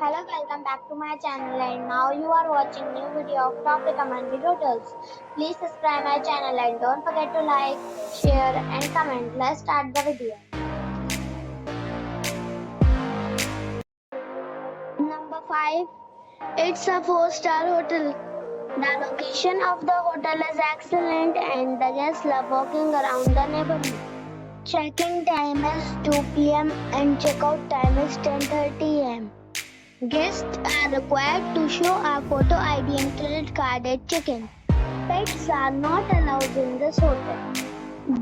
Hello, welcome back to my channel and now you are watching new video of top recommended hotels. Please subscribe my channel and don't forget to like, share and comment. Let's start the video. Number 5. It's a 4-star hotel. The location of the hotel is excellent and the guests love walking around the neighborhood. Check-in time is 2 p.m. and check-out time is 10:30 a.m. Guests are required to show a photo ID and credit card at check-in. Pets are not allowed in this hotel.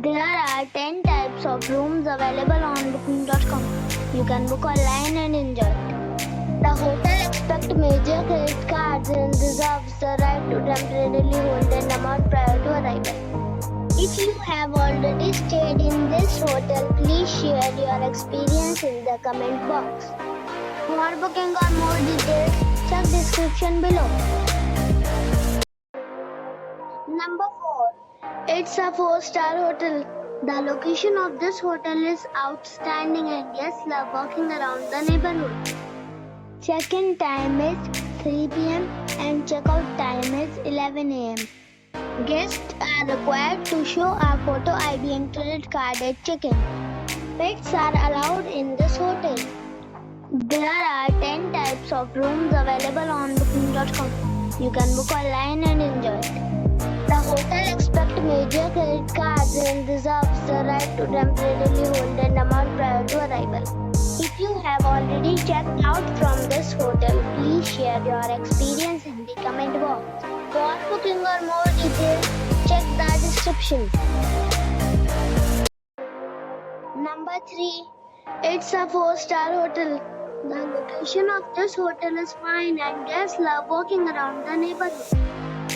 There are 10 types of rooms available on booking.com. You can book online and enjoy it. The hotel expects major credit cards and reserves the right to temporarily hold an amount prior to arrival. If you have already stayed in this hotel, please share your experience in the comment box. For booking or more details, check description below. Number 4. It's a 4-star hotel. The location of this hotel is outstanding and guests love walking around the neighborhood. Check-in time is 3 p.m. and check-out time is 11 a.m. Guests are required to show a photo ID and credit card at check-in. Pets are allowed in this hotel. There are 10 types of rooms available on booking.com. You can book online and enjoy it. The hotel expects major credit cards and reserves the right to temporarily hold an amount prior to arrival. If you have already checked out from this hotel, please share your experience in the comment box. For booking or more details, check the description. Number 3. It's a 4-star hotel. The location of this hotel is fine and guests love walking around the neighborhood.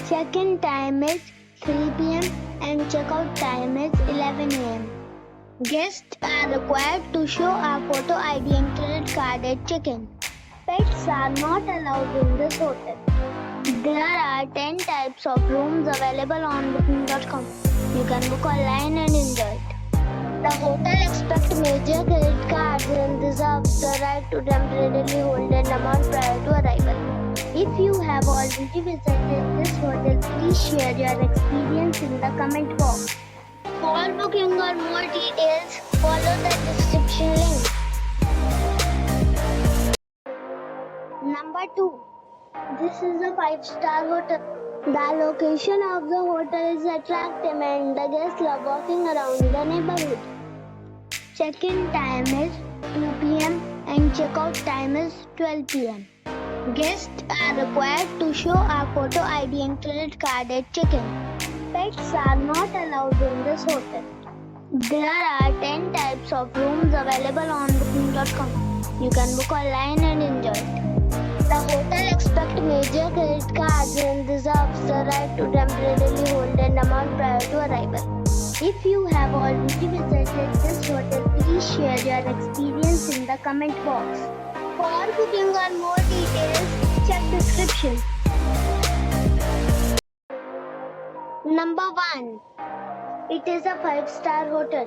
Check-in time is 3 p.m. and check-out time is 11 a.m. Guests are required to show a photo ID and credit card at check-in. Pets are not allowed in this hotel. There are 10 types of rooms available on booking.com. You can book online and enjoy it. The hotel expects major credit cards and reserves the right to temporarily hold an amount prior to arrival. If you have already visited this hotel, please share your experience in the comment box. For booking or more details, follow the description link. Number 2. This is a 5-star hotel. The location of the hotel is attractive and the guests love walking around the neighborhood. Check-in time is 2 p.m. and check-out time is 12 p.m. Guests are required to show a photo ID and credit card at check-in. Pets are not allowed in this hotel. There are 10 types of rooms available on booking.com. You can book online and enjoy it. The hotel expects major credit cards and reserves the right to temporarily hold an amount prior to arrival. If you have already visited this hotel, please share your experience in the comment box. For booking or more details, check description. Number 1. It is a 5-star hotel.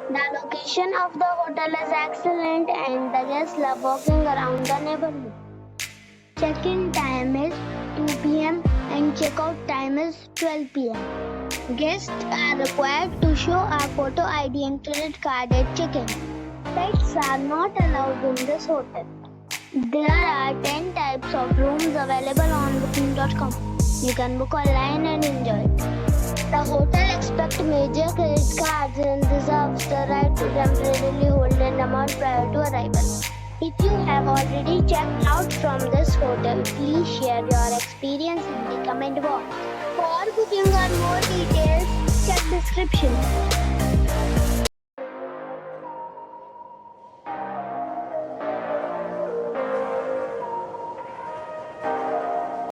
The location of the hotel is excellent and the guests love walking around the neighborhood. Check-in time is 2 p.m. and check-out time is 12 p.m. Guests are required to show a photo ID and credit card at check-in. Pets are not allowed in this hotel. There are 10 types of rooms available on booking.com. You can book online and enjoy it. The hotel expects major credit cards and reserves the right to temporarily hold an amount prior to arrival. If you have already checked out from this hotel, please share your experience in the comment box. For booking or more details, check description.